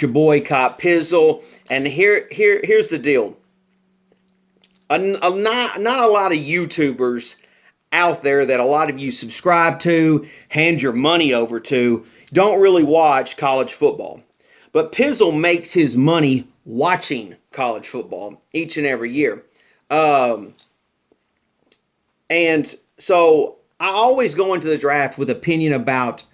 it's your boy Cop Pizzle, and here's the deal. Not a lot of YouTubers out there that a lot of you subscribe to, hand your money over to, don't really watch college football. But Pizzle makes his money watching college football each and every year. And so I always go into the draft with opinion about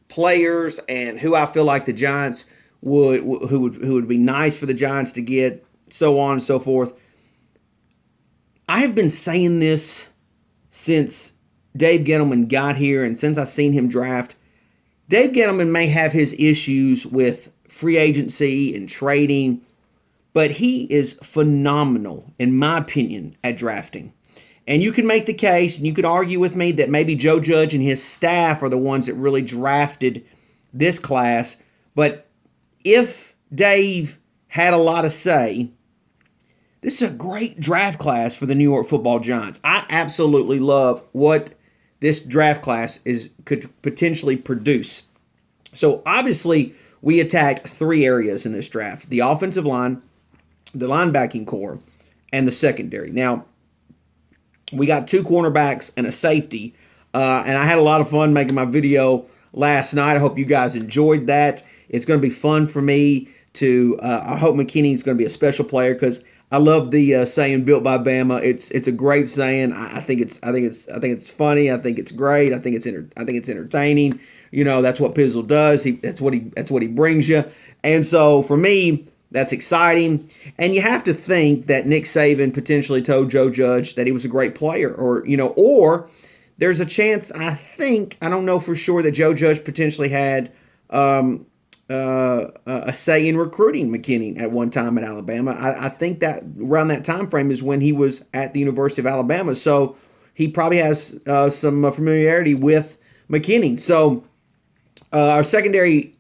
players and who I feel like the Giants would be nice for the Giants to get, so on and so forth. I have been saying this since Dave Gettleman got here and since I've seen him draft. Dave Gettleman may have his issues with free agency and trading, but he is phenomenal, in my opinion, at drafting. And you can make the case, and you could argue with me that maybe Joe Judge and his staff are the ones that really drafted this class. But if Dave had a lot to say, this is a great draft class for the New York Football Giants. I absolutely love what this draft class could potentially produce. So obviously, we attacked three areas in this draft: the offensive line, the linebacking core, and the secondary. Now, we got two cornerbacks and a safety, and I had a lot of fun making my video last night. I hope you guys enjoyed that. It's going to be fun for me to. I hope McKinney's going to be a special player because I love the saying "built by Bama." It's a great saying. I think it's funny. I think it's great. I think it's entertaining. You know, that's what Pizzle does. That's what he brings you. And so for me, that's exciting. And you have to think that Nick Saban potentially told Joe Judge that he was a great player, or there's a chance, I don't know for sure, that Joe Judge potentially had a say in recruiting McKinney at one time at Alabama. I think that around that time frame is when he was at the University of Alabama. So he probably has some familiarity with McKinney. So our secondary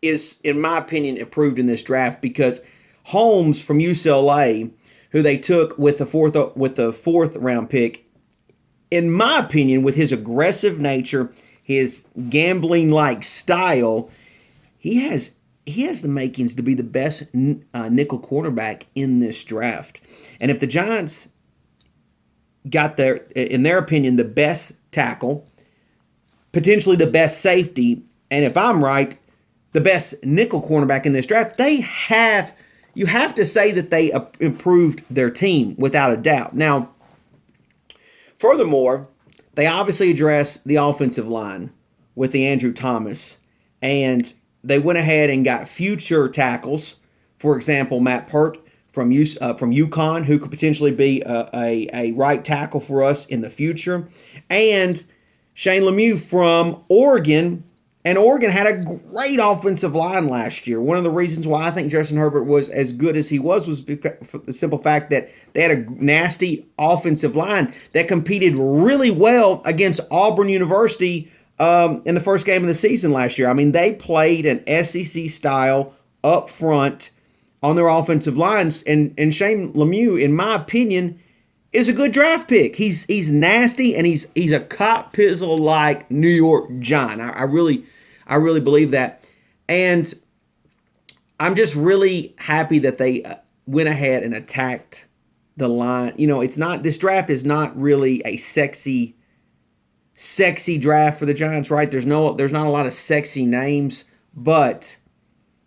is, in my opinion, improved in this draft because Holmes from UCLA, who they took with the fourth round pick, in my opinion, with his aggressive nature, his gambling-like style, he has the makings to be the best nickel cornerback in this draft. And if the Giants got in their opinion, the best tackle, potentially the best safety, and if I'm right, the best nickel cornerback in this draft, you have to say that they improved their team without a doubt. Now, furthermore, they obviously addressed the offensive line with the Andrew Thomas, and they went ahead and got future tackles. For example, Matt Pert from UConn, who could potentially be a right tackle for us in the future, and Shane Lemieux from Oregon. And Oregon had a great offensive line last year. One of the reasons why I think Justin Herbert was as good as he was for the simple fact that they had a nasty offensive line that competed really well against Auburn University in the first game of the season last year. I mean, they played an SEC style up front on their offensive lines. And Shane Lemieux, in my opinion, is a good draft pick. He's nasty, and he's a Cop Pizzle like New York Giant. I really believe that. And I'm just really happy that they went ahead and attacked the line. You know, this draft is not really a sexy draft for the Giants, right? There's not a lot of sexy names, but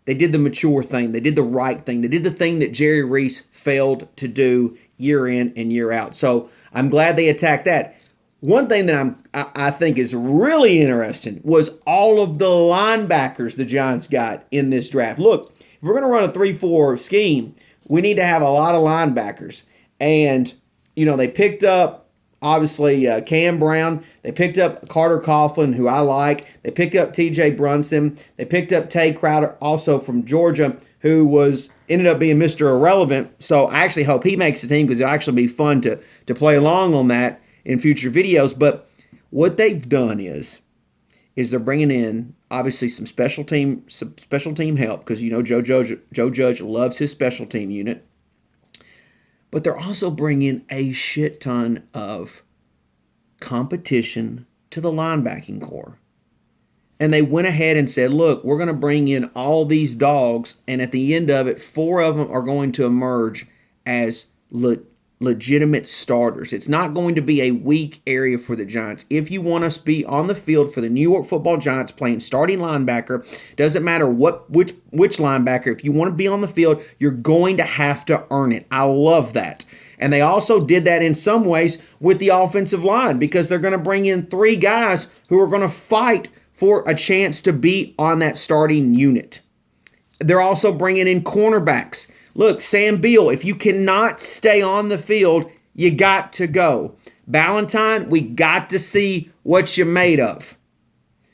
they did the mature thing. They did the right thing. They did the thing that Jerry Reese failed to do year in and year out. So I'm glad they attacked that. One thing that I think is really interesting was all of the linebackers the Giants got in this draft. Look, if we're going to run a 3-4 scheme, we need to have a lot of linebackers. And, you know, they picked up, obviously, Cam Brown. They picked up Carter Coughlin, who I like. They picked up T.J. Brunson. They picked up Tay Crowder, also from Georgia, who ended up being Mr. Irrelevant. So I actually hope he makes the team because it'll actually be fun to play along on that in future videos. But what they've done is they're bringing in, obviously, some special team help because, you know, Joe Judge loves his special team unit. But they're also bringing a shit ton of competition to the linebacking core. And they went ahead and said, look, we're going to bring in all these dogs, and at the end of it, 4 of them are going to emerge as legitimate starters. It's not going to be a weak area for the Giants. If you want us to be on the field for the New York Football Giants playing starting linebacker, doesn't matter which linebacker, if you want to be on the field, you're going to have to earn it. I love that. And they also did that in some ways with the offensive line, because they're going to bring in 3 guys who are going to fight for a chance to be on that starting unit. They're also bringing in cornerbacks. Look, Sam Beal, if you cannot stay on the field, you got to go. Valentine, we got to see what you're made of.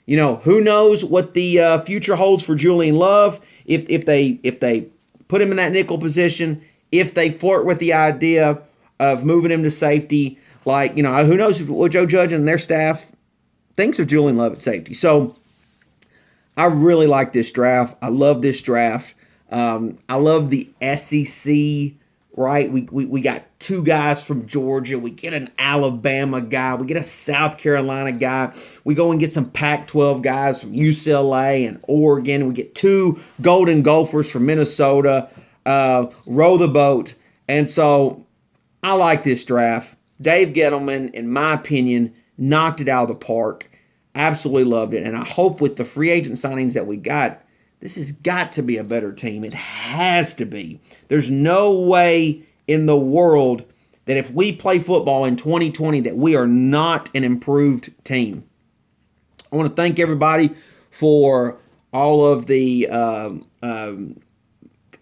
You know, who knows what the future holds for Julian Love if they put him in that nickel position, if they flirt with the idea of moving him to safety. Like, you know, who knows what Joe Judge and their staff thinks of Julian Love at safety. So I really like this draft. I love this draft. I love the SEC, right? We got 2 guys from Georgia. We get an Alabama guy. We get a South Carolina guy. We go and get some Pac-12 guys from UCLA and Oregon. We get 2 Golden Gophers from Minnesota. Row the boat. And so I like this draft. Dave Gettleman, in my opinion, knocked it out of the park. Absolutely loved it. And I hope with the free agent signings that we got, this has got to be a better team. It has to be. There's no way in the world that if we play football in 2020 that we are not an improved team. I want to thank everybody for all of the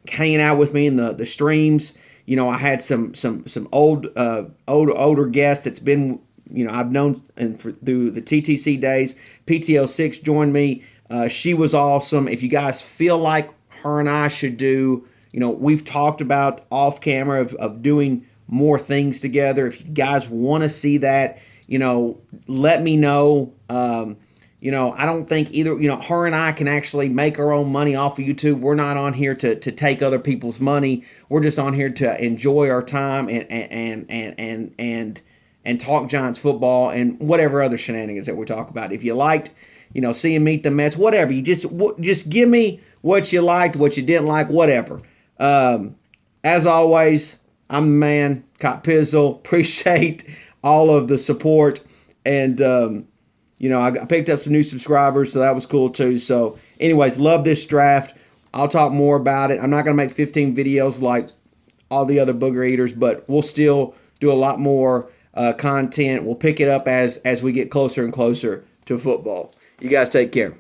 hanging out with me in the streams. You know, I had some older guests that's been, you know, I've known through the TTC days. PTO6 joined me. She was awesome. If you guys feel like her and I should do, you know, we've talked about off camera of doing more things together. If you guys want to see that, you know, let me know. You know, I don't think either, you know, her and I can actually make our own money off of YouTube. We're not on here to take other people's money. We're just on here to enjoy our time and talk Giants football and whatever other shenanigans that we talk about. If you liked, you know, seeing Meet the Mets, whatever, you just give me what you liked, what you didn't like, whatever. As always, I'm the man, Cop Pizzle. Appreciate all of the support. And, you know, I picked up some new subscribers, so that was cool too. So, anyways, love this draft. I'll talk more about it. I'm not going to make 15 videos like all the other booger eaters, but we'll still do a lot more content. We'll pick it up as we get closer and closer to football. You guys take care.